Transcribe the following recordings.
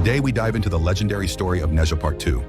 Today we dive into the legendary story of Nezha Part 2.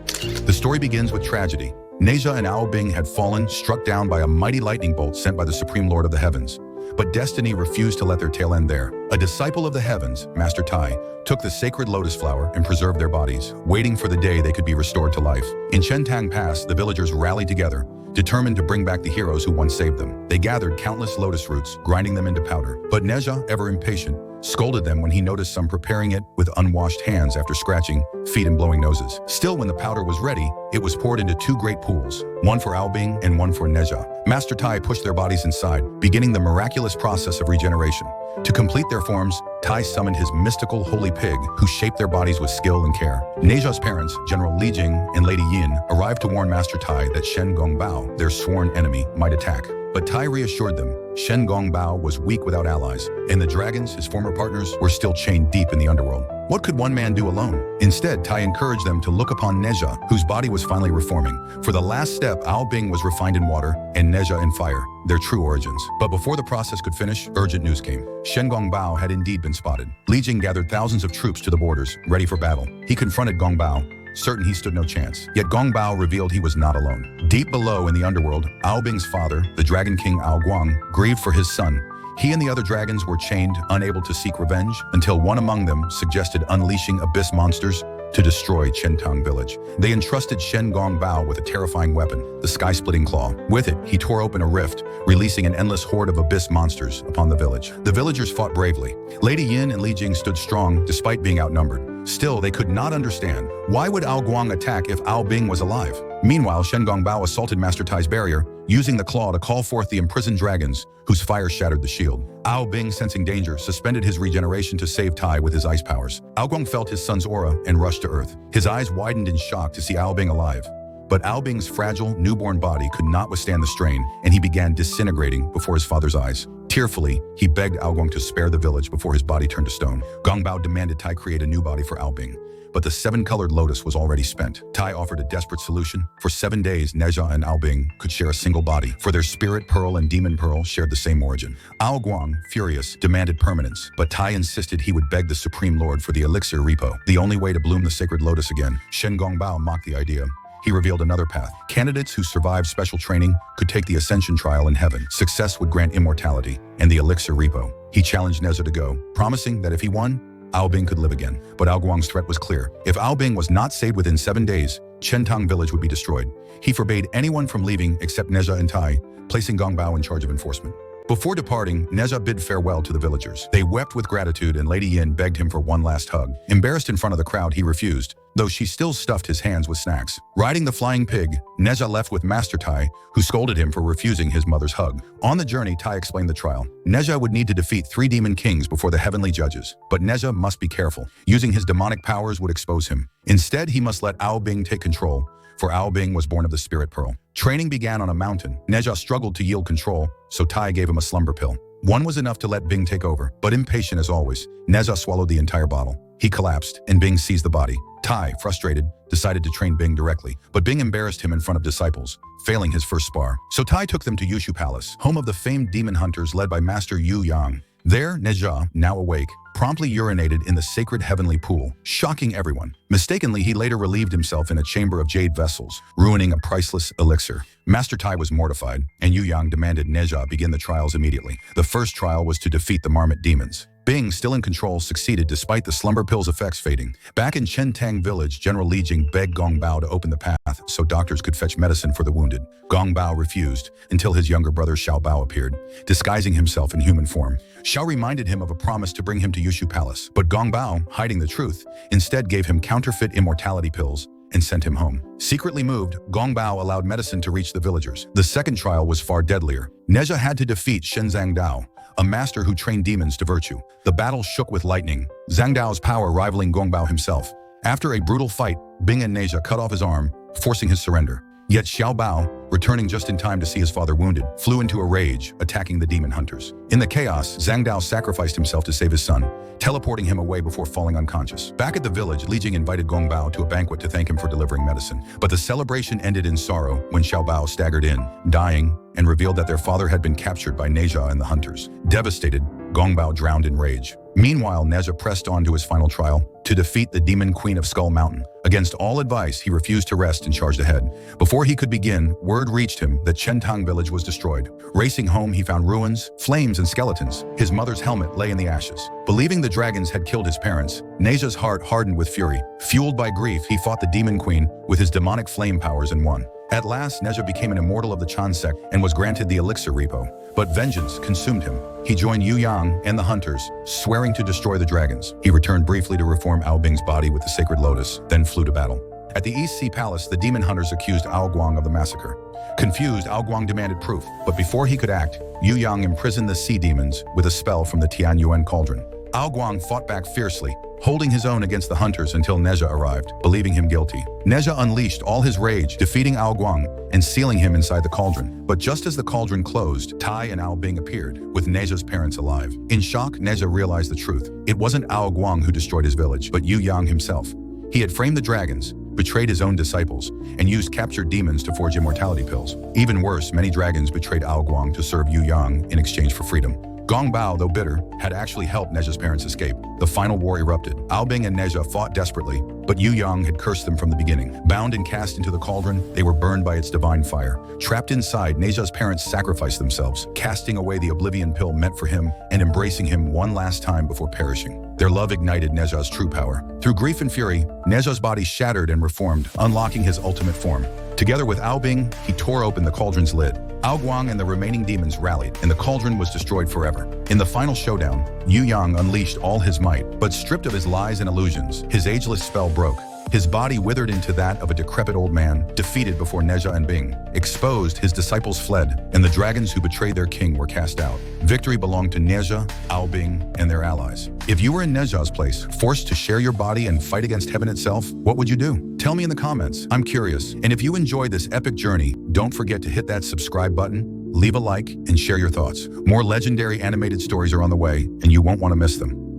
The story begins with tragedy. Nezha and Ao Bing had fallen, struck down by a mighty lightning bolt sent by the Supreme Lord of the Heavens. But destiny refused to let their tale end there. A disciple of the heavens, Master Tai, took the sacred lotus flower and preserved their bodies, waiting for the day they could be restored to life. In Chentang Pass, the villagers rallied together, determined to bring back the heroes who once saved them. They gathered countless lotus roots, grinding them into powder. But Nezha, ever impatient, scolded them when he noticed some preparing it with unwashed hands after scratching feet and blowing noses. Still, when the powder was ready, it was poured into two great pools, one for Ao Bing and one for Nezha. Master Tai pushed their bodies inside, beginning the miraculous process of regeneration. To complete their forms, Tai summoned his mystical holy pig, who shaped their bodies with skill and care. Nezha's parents, General Li Jing and Lady Yin, arrived to warn Master Tai that Shen Gongbao, their sworn enemy, might attack. But Tai reassured them Shen Gongbao was weak without allies, and the dragons, his former partners, were still chained deep in the underworld. What could one man do alone? Instead, Tai encouraged them to look upon Nezha, whose body was finally reforming. For the last step, Ao Bing was refined in water and Nezha in fire, their true origins. But before the process could finish, urgent news came. Shen Gongbao had indeed been spotted. Li Jing gathered thousands of troops to the borders, ready for battle. He confronted Gongbao, certain he stood no chance. Yet Gongbao revealed he was not alone. Deep below in the underworld, Ao Bing's father, the Dragon King Ao Guang, grieved for his son. He and the other dragons were chained, unable to seek revenge, until one among them suggested unleashing abyss monsters to destroy Chentang village. They entrusted Shen Gongbao with a terrifying weapon, the sky-splitting claw. With it, he tore open a rift, releasing an endless horde of abyss monsters upon the village. The villagers fought bravely. Lady Yin and Li Jing stood strong despite being outnumbered. Still, they could not understand. Why would Ao Guang attack if Ao Bing was alive? Meanwhile, Shen Gongbao assaulted Master Tai's barrier, using the claw to call forth the imprisoned dragons, whose fire shattered the shield. Ao Bing, sensing danger, suspended his regeneration to save Tai with his ice powers. Ao Guang felt his son's aura and rushed to earth. His eyes widened in shock to see Ao Bing alive. But Ao Bing's fragile, newborn body could not withstand the strain, and he began disintegrating before his father's eyes. Tearfully, he begged Ao Guang to spare the village before his body turned to stone. Gongbao demanded Tai create a new body for Ao Bing, but the seven-colored lotus was already spent. Tai offered a desperate solution. For 7 days, Nezha and Ao Bing could share a single body, for their spirit pearl and demon pearl shared the same origin. Ao Guang, furious, demanded permanence, but Tai insisted he would beg the Supreme Lord for the elixir repo, the only way to bloom the sacred lotus again. Shen Gongbao mocked the idea. He revealed another path. Candidates who survived special training could take the ascension trial in heaven. Success would grant immortality and the elixir repo. He challenged Neza to go, promising that if he won, Ao Bing could live again. But Ao Guang's threat was clear. If Ao Bing was not saved within 7 days, Chentang village would be destroyed. He forbade anyone from leaving except Nezha and Tai, placing Gongbao in charge of enforcement. Before departing, Nezha bid farewell to the villagers. They wept with gratitude and Lady Yin begged him for one last hug. Embarrassed in front of the crowd, he refused, though she still stuffed his hands with snacks. Riding the flying pig, Nezha left with Master Tai, who scolded him for refusing his mother's hug. On the journey, Tai explained the trial. Nezha would need to defeat 3 demon kings before the heavenly judges, but Nezha must be careful. Using his demonic powers would expose him. Instead, he must let Ao Bing take control, for Ao Bing was born of the spirit pearl. Training began on a mountain. Nezha struggled to yield control, so Tai gave him a slumber pill. One was enough to let Bing take over, but impatient as always, Nezha swallowed the entire bottle. He collapsed, and Bing seized the body. Tai, frustrated, decided to train Bing directly, but Bing embarrassed him in front of disciples, failing his first spar. So Tai took them to Yushu Palace, home of the famed demon hunters led by Master Yu Yang. There, Nezha, now awake, promptly urinated in the sacred heavenly pool, shocking everyone. Mistakenly, he later relieved himself in a chamber of jade vessels, ruining a priceless elixir. Master Tai was mortified, and Yu Yang demanded Nezha begin the trials immediately. The first trial was to defeat the marmot demons. Bing, still in control, succeeded despite the slumber pill's effects fading. Back in Chentang village, General Li Jing begged Gongbao to open the path so doctors could fetch medicine for the wounded. Gongbao refused until his younger brother Xiaobao appeared, disguising himself in human form. Xiao reminded him of a promise to bring him to Yushu Palace, but Gongbao, hiding the truth, instead gave him counterfeit immortality pills and sent him home. Secretly moved, Gongbao allowed medicine to reach the villagers. The second trial was far deadlier. Nezha had to defeat Shen Zhangdao, a master who trained demons to virtue. The battle shook with lightning, Zhangdao's power rivaling Gongbao himself. After a brutal fight, Bing and Nezha cut off his arm, forcing his surrender. Yet Xiaobao, returning just in time to see his father wounded, flew into a rage, attacking the demon hunters. In the chaos, Zhangdao sacrificed himself to save his son, teleporting him away before falling unconscious. Back at the village, Li Jing invited Gongbao to a banquet to thank him for delivering medicine. But the celebration ended in sorrow when Xiaobao staggered in, dying, and revealed that their father had been captured by Nezha and the hunters. Devastated, Gongbao drowned in rage. Meanwhile, Neza pressed on to his final trial to defeat the demon queen of Skull Mountain. Against all advice, he refused to rest and charged ahead. Before he could begin, word reached him that Chentang village was destroyed. Racing home, he found ruins, flames, and skeletons. His mother's helmet lay in the ashes. Believing the dragons had killed his parents, Neza's heart hardened with fury. Fueled by grief, he fought the demon queen with his demonic flame powers and won. At last, Neza became an immortal of the Chan sect and was granted the elixir repo. But vengeance consumed him. He joined Yu Yang and the hunters, swearing to destroy the dragons. He returned briefly to reform Ao Bing's body with the sacred lotus, then flew to battle. At the East Sea Palace, the demon hunters accused Ao Guang of the massacre. Confused, Ao Guang demanded proof, but before he could act, Yu Yang imprisoned the sea demons with a spell from the Tianyuan cauldron. Ao Guang fought back fiercely, holding his own against the hunters until Nezha arrived, believing him guilty. Nezha unleashed all his rage, defeating Ao Guang and sealing him inside the cauldron. But just as the cauldron closed, Tai and Ao Bing appeared, with Nezha's parents alive. In shock, Nezha realized the truth. It wasn't Ao Guang who destroyed his village, but Yu Yang himself. He had framed the dragons, betrayed his own disciples, and used captured demons to forge immortality pills. Even worse, many dragons betrayed Ao Guang to serve Yu Yang in exchange for freedom. Gong Bao, though bitter, had actually helped Nezha's parents escape. The final war erupted. Ao Bing and Nezha fought desperately, but Yu Yang had cursed them from the beginning. Bound and cast into the cauldron, they were burned by its divine fire. Trapped inside, Nezha's parents sacrificed themselves, casting away the oblivion pill meant for him and embracing him one last time before perishing. Their love ignited Nezha's true power. Through grief and fury, Nezha's body shattered and reformed, unlocking his ultimate form. Together with Ao Bing, he tore open the cauldron's lid. Ao Guang and the remaining demons rallied, and the cauldron was destroyed forever. In the final showdown, Yu Yang unleashed all his might, but stripped of his lies and illusions, his ageless spell broke. His body withered into that of a decrepit old man, defeated before Nezha and Bing. Exposed, his disciples fled, and the dragons who betrayed their king were cast out. Victory belonged to Nezha, Ao Bing, and their allies. If you were in Nezha's place, forced to share your body and fight against heaven itself, what would you do? Tell me in the comments. I'm curious. And if you enjoyed this epic journey, don't forget to hit that subscribe button, leave a like, and share your thoughts. More legendary animated stories are on the way, and you won't want to miss them.